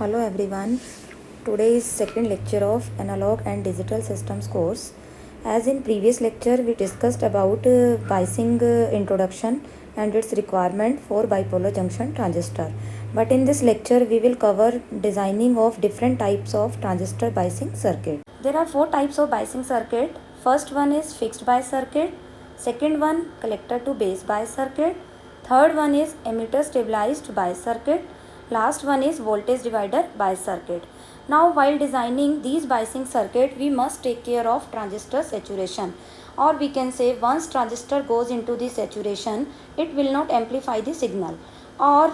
Hello everyone. Today is second lecture of Analog and Digital Systems course. As in previous lecture we discussed about biasing introduction and its requirement for bipolar junction transistor. But in this lecture we will cover designing of different types of transistor biasing circuit. There are four types of biasing circuit. First one is fixed bias circuit. Second one collector to base bias circuit. Third one is emitter stabilized bias circuit. Last one is voltage divider bias circuit. Now while designing these biasing circuit, we must take care of transistor saturation, or we can say once transistor goes into the saturation, it will not amplify the signal, or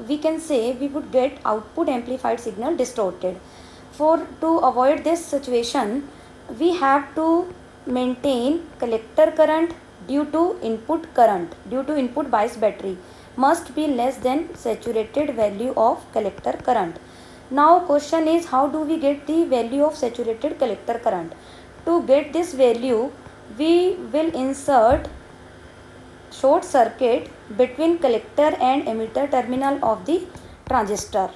we can say we would get output amplified signal distorted. To avoid this situation, we have to maintain collector current due to input bias battery must be less than saturated value of collector current. Now question is, how do we get the value of saturated collector current? To get this value, we will insert short circuit between collector and emitter terminal of the transistor,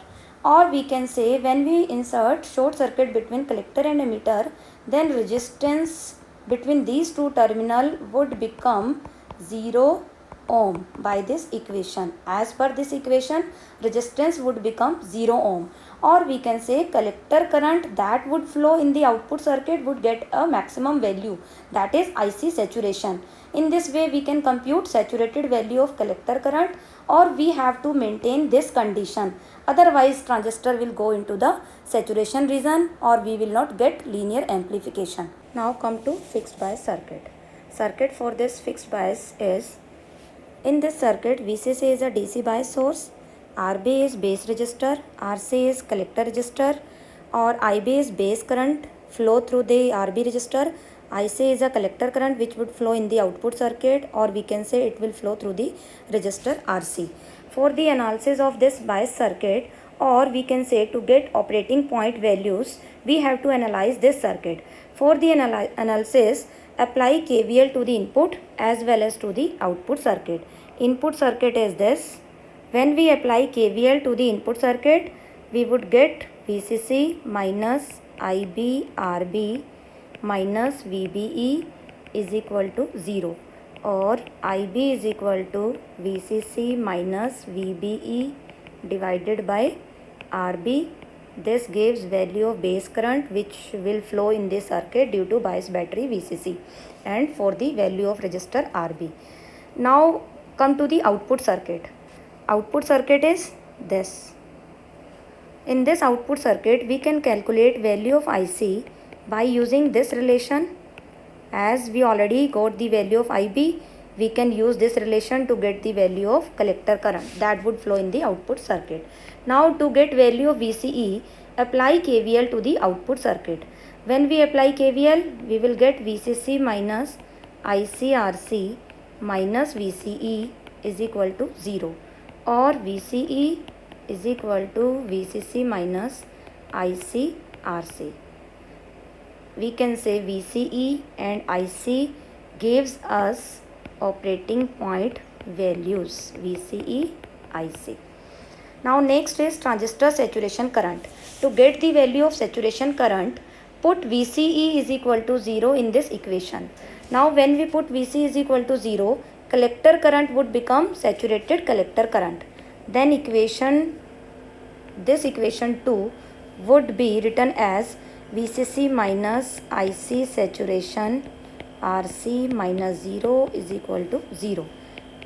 or we can say when we insert short circuit between collector and emitter, then resistance between these two terminal would become 0 ohm by this equation. As per this equation, resistance would become 0 ohm, or we can say collector current that would flow in the output circuit would get a maximum value, that is IC saturation. In this way we can compute saturated value of collector current, or we have to maintain this condition, otherwise transistor will go into the saturation region or we will not get linear amplification. Now come to fixed bias circuit. Circuit for this fixed bias is, in this circuit VCC is a DC bias source, RB is base resistor, RC is collector resistor, or IB is base current flow through the RB resistor, IC is a collector current which would flow in the output circuit, or we can say it will flow through the resistor RC. For the analysis of this bias circuit, or we can say to get operating point values, we have to analyze this circuit. For the analysis, apply KVL to the input as well as to the output circuit. Input circuit is this. When we apply KVL to the input circuit, we would get VCC minus IB RB minus VBE is equal to 0, or IB is equal to VCC minus VBE divided by RB. This gives value of base current which will flow in this circuit due to bias battery VCC, and for the value of resistor RB. Now come to the output circuit. Output circuit is this. In this output circuit we can calculate value of IC by using this relation. As we already got the value of IB, we can use this relation to get the value of collector current that would flow in the output circuit. Now to get value of VCE, apply KVL to the output circuit. When we apply KVL, we will get VCC minus ICRC minus VCE is equal to 0, or VCE is equal to VCC minus ICRC. We can say VCE and IC gives us operating point values, VCE, IC. Now next is transistor saturation current. To get the value of saturation current, put VCE is equal to 0 in this equation. Now when we put VC is equal to 0, collector current would become saturated collector current. Then this equation 2 would be written as VCC minus IC saturation RC minus 0 is equal to 0,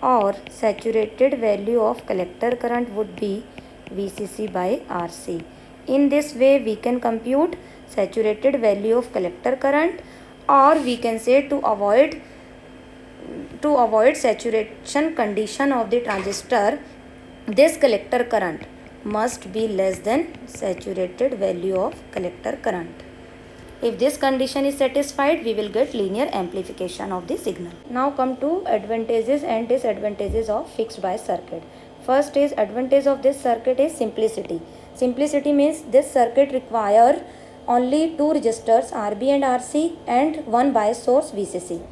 or saturated value of collector current would be VCC by RC. In this way we can compute saturated value of collector current, or we can say to avoid saturation condition of the transistor, this collector current must be less than saturated value of collector current. If this condition is satisfied, we will get linear amplification of the signal. Now come to advantages and disadvantages of fixed bias circuit. First is advantage of this circuit is simplicity. Simplicity means this circuit require only two resistors RB and RC and one bias source VCC.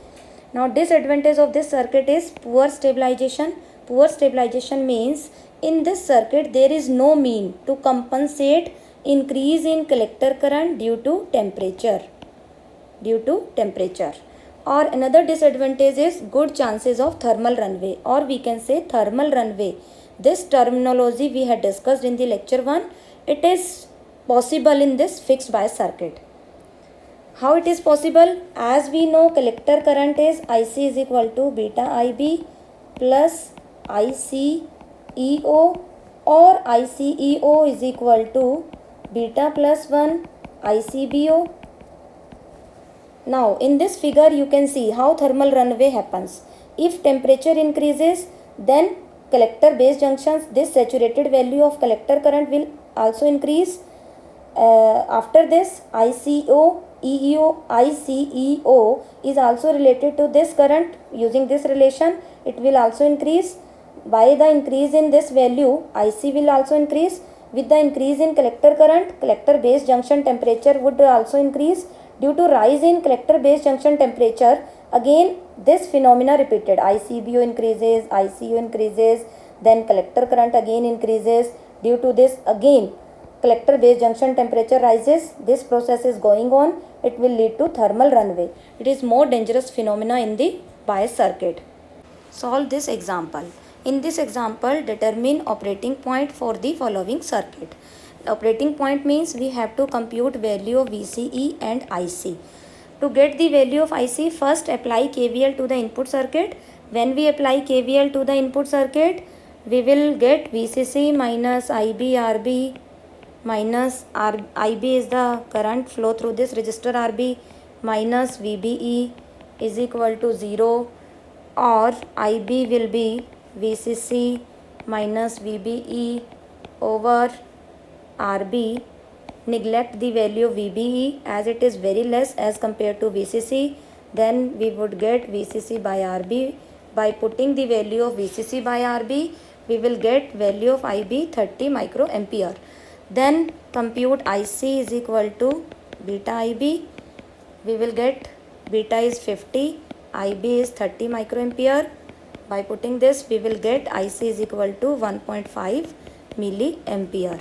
Now disadvantage of this circuit is poor stabilization. Poor stabilization means In this circuit, there is no mean to compensate increase in collector current due to temperature. Or another disadvantage is good chances of thermal runaway, or we can say thermal runaway. This terminology we had discussed in the lecture 1. It is possible in this fixed bias circuit. How it is possible? As we know, collector current is IC is equal to beta IB plus ICEO, or ICEO is equal to beta plus 1 ICBO. Now in this figure you can see how thermal runaway happens. If temperature increases, then collector base junctions, this saturated value of collector current will also increase. After this, ICEO is also related to this current. Using this relation, it will also increase. By the increase in this value, IC will also increase. With the increase in collector current, collector base junction temperature would also increase. Due to rise in collector base junction temperature, again this phenomena repeated. ICBO increases, ICU increases, then collector current again increases. Due to this, again collector base junction temperature rises. This process is going on. It will lead to thermal runaway. It is more dangerous phenomena in the bias circuit. Solve this example. In this example, determine operating point for the following circuit. Operating point means we have to compute value of VCE and IC. To get the value of IC, first apply KVL to the input circuit. When we apply KVL to the input circuit, we will get VCC minus IB RB minus IB is the current flow through this resistor RB minus VBE is equal to 0, or IB will be VCC minus VBE over RB. Neglect the value of VBE as it is very less as compared to VCC. Then we would get VCC by RB. By putting the value of VCC by RB, we will get value of IB 30 microampere. Then compute IC is equal to beta IB. We will get beta is 50, IB is 30 microampere. By putting this, we will get IC is equal to 1.5 milliampere.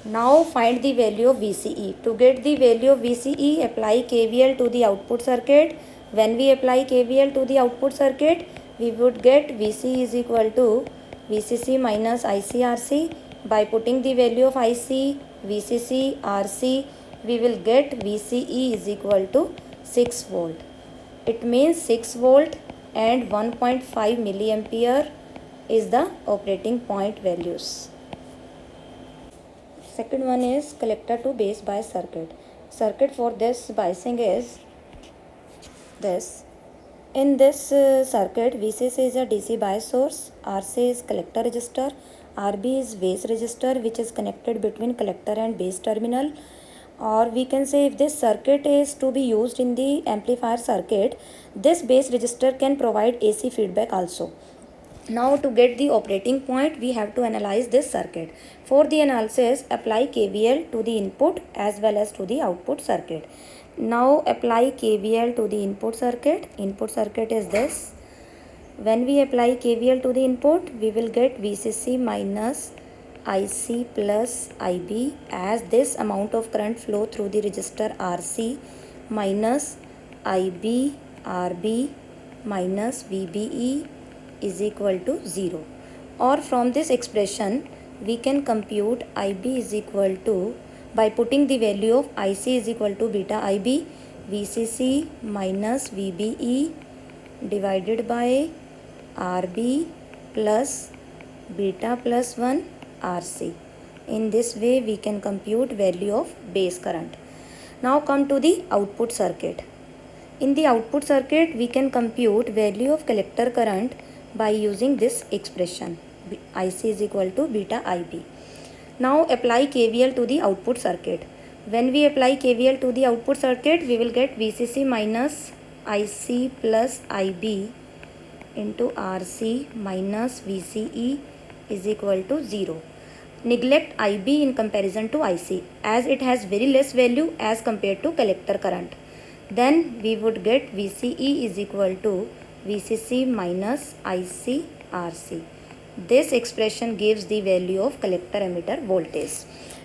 Now find the value of VCE. To get the value of VCE, apply KVL to the output circuit. When we apply KVL to the output circuit, we would get VC is equal to VCC minus ICRC. By putting the value of IC, VCC, RC, we will get VCE is equal to 6 volt. It means 6 volt and 1.5 milliampere is the operating point values. Second one is collector to base bias circuit. Circuit for this biasing is this. In this circuit, VCC is a DC bias source, RC is collector resistor, RB is base resistor which is connected between collector and base terminal. Or we can say if this circuit is to be used in the amplifier circuit, this base resistor can provide AC feedback also. Now to get the operating point, we have to analyze this circuit. For the analysis, apply KVL to the input as well as to the output circuit. Now apply KVL to the input circuit. Input circuit is this. When we apply KVL to the input, we will get VCC minus IC plus IB as this amount of current flow through the resistor RC minus IB RB minus VBE is equal to 0. Or from this expression, we can compute IB is equal to, by putting the value of IC is equal to beta IB, VCC minus VBE divided by RB plus beta plus 1 RC. In this way, we can compute value of base current. Now come to the output circuit. In the output circuit, we can compute value of collector current by using this expression. IC is equal to beta IB. Now apply KVL to the output circuit. When we apply KVL to the output circuit, we will get VCC minus IC plus IB into RC minus VCE is equal to 0. Neglect IB in comparison to IC as it has very less value as compared to collector current. Then we would get VCE is equal to VCC minus IC RC. This expression gives the value of collector emitter voltage.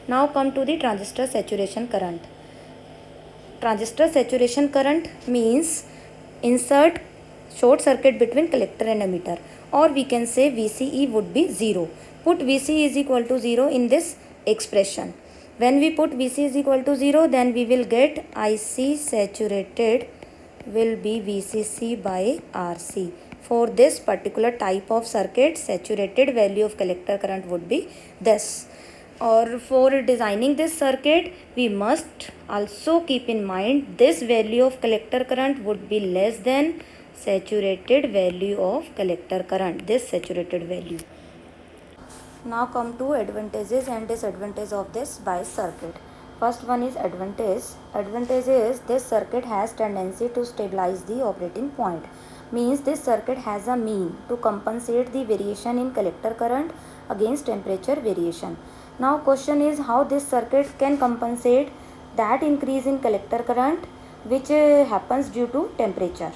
Now come to the transistor saturation current. Transistor saturation current means insert short circuit between collector and emitter, or we can say VCE would be 0. Put VCE is equal to 0 in this expression. When we put VC is equal to 0, then we will get IC saturated will be VCC by RC. For this particular type of circuit, saturated value of collector current would be this. Or for designing this circuit, we must also keep in mind this value of collector current would be less than saturated value of collector current, this saturated value. Now come to advantages and disadvantages of this bias circuit. First one is advantage. Advantage is this circuit has tendency to stabilize the operating point. Means this circuit has a mean to compensate the variation in collector current against temperature variation. Now question is how this circuit can compensate that increase in collector current which happens due to temperature.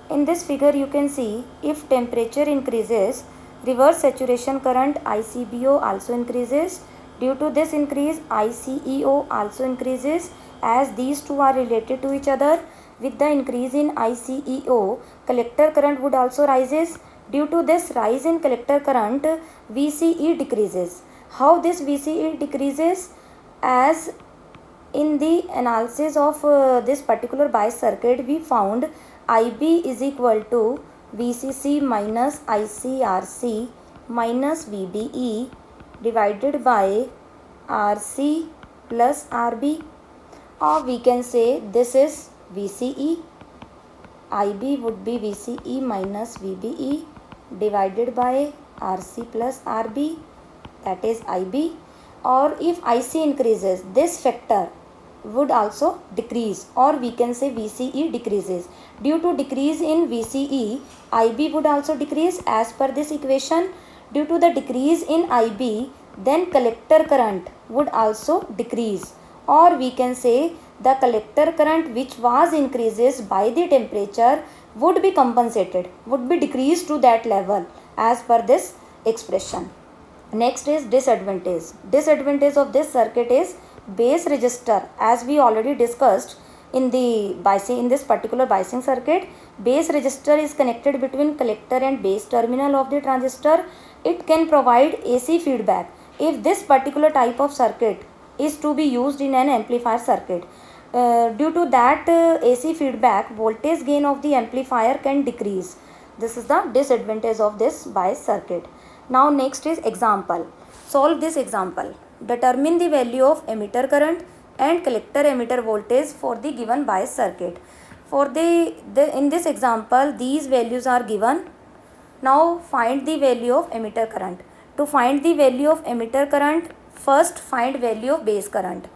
In this figure you can see if temperature increases, reverse saturation current ICBO also increases. Due to this increase, ICEO also increases, as these two are related to each other. With the increase in ICEO, collector current would also rises. Due to this rise in collector current, VCE decreases. How this VCE decreases? As in the analysis of this particular bias circuit, we found IB is equal to VCC minus ICRC minus VBE divided by RC plus RB, or we can say this is VCE. IB would be VCE minus VBE divided by RC plus RB, that is IB. Or if IC increases, this factor would also decrease, or we can say VCE decreases. Due to decrease in VCE, IB would also decrease as per this equation. Due to the decrease in IB, then collector current would also decrease, or we can say the collector current which was increases by the temperature would be compensated, would be decreased to that level as per this expression. Next is disadvantage. Disadvantage of this circuit is base resistor. As we already discussed in the biasing, in this particular biasing circuit, base resistor is connected between collector and base terminal of the transistor. It can provide AC feedback. If this particular type of circuit is to be used in an amplifier circuit, due to that AC feedback, voltage gain of the amplifier can decrease. This is the disadvantage of this bias circuit. Now next is example. Solve this example. Determine the value of emitter current and collector emitter voltage for the given bias circuit. For in this example, these values are given. Now find the value of emitter current. To find the value of emitter current, first find value of base current.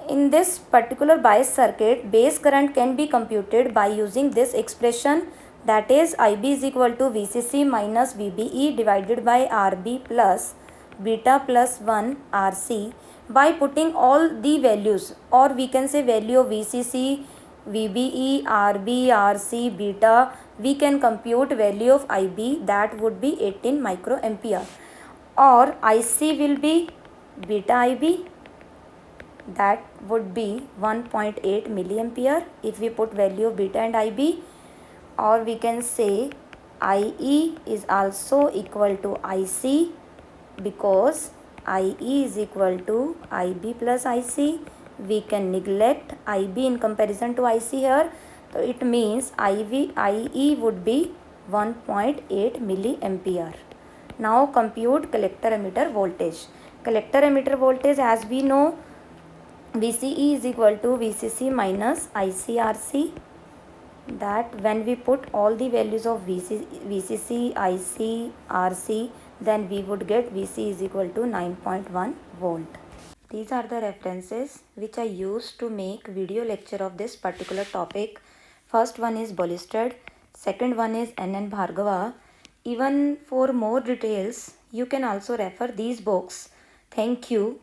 In this particular bias circuit, base current can be computed by using this expression, that is IB is equal to VCC minus VBE divided by RB plus beta plus 1 RC, by putting all the values, or we can say value of VCC, VBE, RB, RC, beta, we can compute value of IB, that would be 18 microampere, or IC will be beta IB, that would be 1.8 milliampere if we put value of beta and IB, or we can say IE is also equal to IC, because IE is equal to IB plus IC. We can neglect IB in comparison to IC here, so it means IE would be 1.8 milliampere. Now compute collector emitter voltage. Collector emitter voltage, as we know, VCE is equal to VCC minus ICRC, that when we put all the values of VCC, IC, RC, then we would get VC is equal to 9.1 volt. These are the references which I used to make video lecture of this particular topic. First one is Bolistad, second one is N.N. Bhargava. Even for more details, you can also refer these books. Thank you.